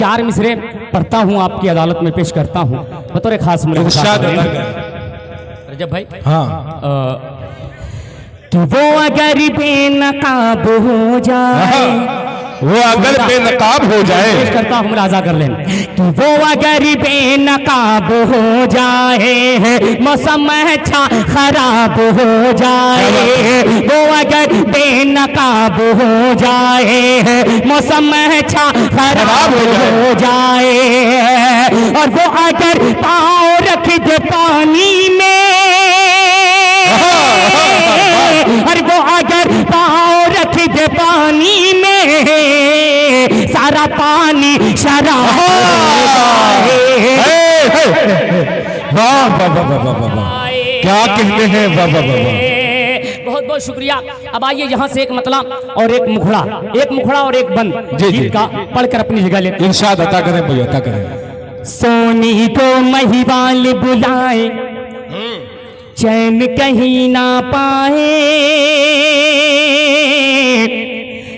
4 मिसरे पढ़ता हूँ, आपकी अदालत में पेश करता हूँ बतौर खास रजब भाई। हाँ कि वो अगर बेनकाब हो जाए, वो अगर बेनकाब हो जाए, पेश करता हूँ मुलाजा कर लें। कि वो अगर बेनकाब हो जाए, मौसम अच्छा खराब हो जाए, वो अगर बेनकाब हो जाए, मौसम अच्छा खराब हो जाए, और वो अगर पाँव रख दे पानी में, और वो अगर पाँव रख दे पानी में, सारा पानी शराब हो जाए। वाह वाह वाह वाह वाह वाह, क्या कहते हैं, वाह वाह वाह वाह। बहुत बहुत शुक्रिया। अब आइए यहाँ से एक मतला और एक मुखड़ा, एक मुखड़ा और एक बंद जी, जी। गीत का पढ़कर अपनी जगह लेते हैं। इरशाद अता करें भैया, अता करें। सोनी को महिवाल बुलाए, चैन कहीं ना पाए,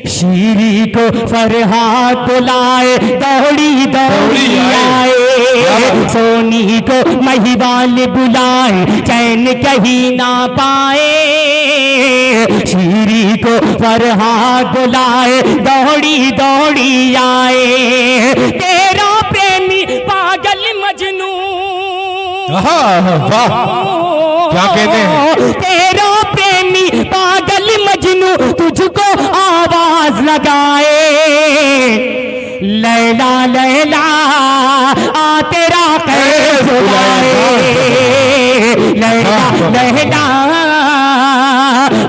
शीरी को फरहाद बुलाए, दौड़ी दौड़ी आए। सोनी को महिवाल बुलाए, चैन कहीं ना पाए, शीरी को फरहाद बुलाए, दौड़ी दौड़ी आए। तेरा प्रेमी पागल मजनू, वाह, क्या कहते हैं। तेरा प्रेमी पागल मजनू तुझको आवाज लगाए, लैला लैला आ तेरा कैस बुलाए, लैला लैला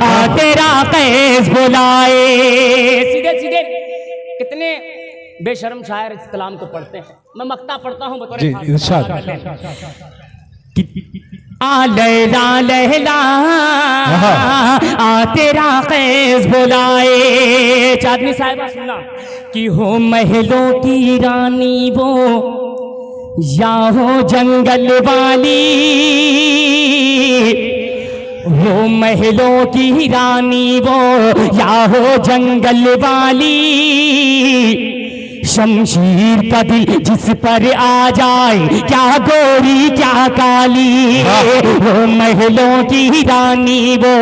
आ तेरा कैस बुलाए। सीधे सीधे कितने बेशर्म शायर इस कलाम को पढ़ते हैं। मैं मक्ता पढ़ता हूँ बतौर जी, इरशाद। आ लैला लैला आ तेरा कैस बुलाए। चांदनी साहिबा सुनना कि हो महलों की रानी वो, या हो जंगल वाली, हो महलों की रानी वो, या हो जंगल वाली, शमशीर का दिल जिस पर आ जाए, क्या गोरी क्या काली, वो महलों की रानी वो,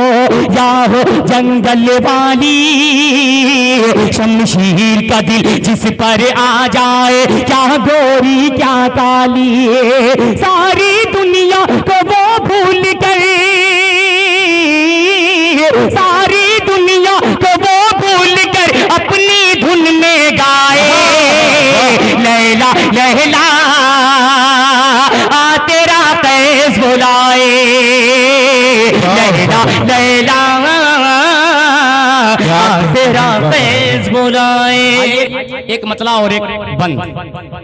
या हो जंगल वाली, शमशीर का दिल जिस पर आ जाए, क्या गोरी क्या काली, सारी दुनिया को वो भूल कर, सारी दुनिया को वो भूल कर अपनी धुन में गाए, लैला लैला आ तेरा कैस बुलाए, लैला लैला आ तेरा कैस बुलाए। एक मतला और एक बंद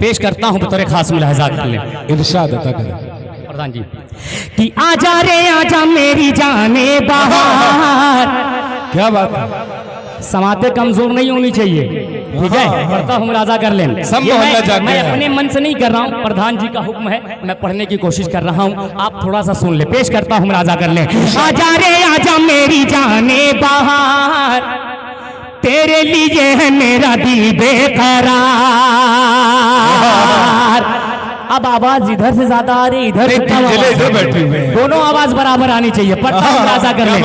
पेश करता हूँ बतौर खास मुलाहिजा कर लें। इरशाद अता करें। प्रधान जी कि आजा रे आजा मेरी जाने बाहर, क्या बात है। समाते कमजोर नहीं होनी चाहिए, ठीक है। पढ़ता हूँ मुलाजा कर लें। मैं अपने मन से नहीं कर रहा हूँ, प्रधान जी का हुक्म है, मैं पढ़ने की कोशिश कर रहा हूँ, आप थोड़ा सा सुन ले। पेश करता हूँ मुलाजा कर लें। आजा रे आजा मेरी जाने बाहर, तेरे लिए है मेरा दिल बेकरार। अब आवाज इधर से ज्यादा आ रही, इधर से कम, इधर बैठे हुए हैं। दोनों आवाज बराबर आनी चाहिए। पढ़ता हूँ मुलाजा कर लें।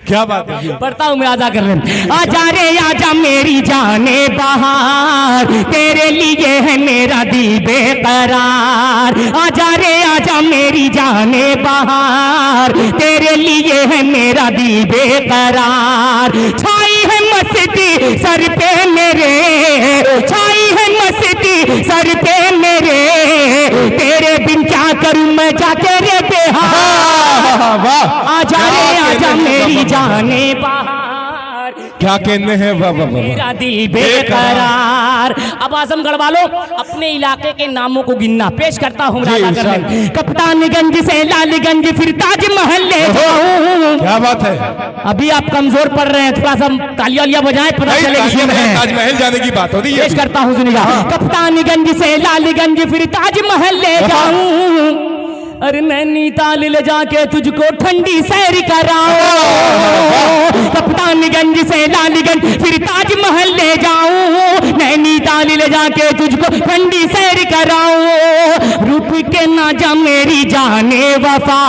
क्या बात है। पढ़ता हूँ मुलाजा कर लें। आजा रे आजा मेरी जाने बाहर, तेरे लिए है मेरा दिल बेकरार। आजा रे आजा मेरी जाने बाहर, तेरे लिए है मेरा दिल बेकरार। छाई है मस्ती सर पे मेरे, छाई है मस्ती सर पे मेरे, तेरे बिन क्या करूं मैं जाके रे बेहार। आजा रे आजा मेरी जाने बाहर, क्या कहने हैं, वाह वाह वाह, मेरा दिल बेकरार। अब आजमगढ़ वालों अपने इलाके के नामों को गिनना। पेश करता हूँ कप्तानगंज से लालगंज फिर ताजमहल ले जाऊं। क्या बात है। अभी आप कमजोर पड़ रहे हैं, थोड़ा सा तालियां वालियां बजाएं, पता चले ताजमहल जाने की बात हो रही है। पेश करता हूँ सुनिएगा। कप्तानगंज से लालगंज फिर ताजमहल ले जाऊं, अरे नैनीताल ले जाके तुझको ठंडी सैर कराऊं, कप्तानगंज से लालगंज फिर ताजमहल ले जाऊं, नैनीताल ले जाके तुझको ठंडी सैर कराऊं। रूठ के ना जा मेरी जाने वफा,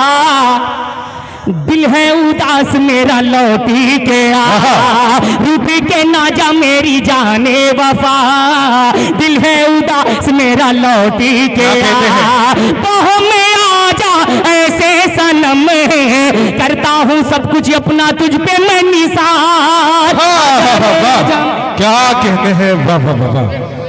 दिल है उदास मेरा लौटी के आ, रूठ के ना जा मेरी जाने वफा, दिल है उदास मेरा लौटी के आ, बाहों में आ जा ऐसे सनम, करता हूँ सब कुछ अपना तुझ पे मैं निसार। क्या कहते हैं, वाह वाह वाह।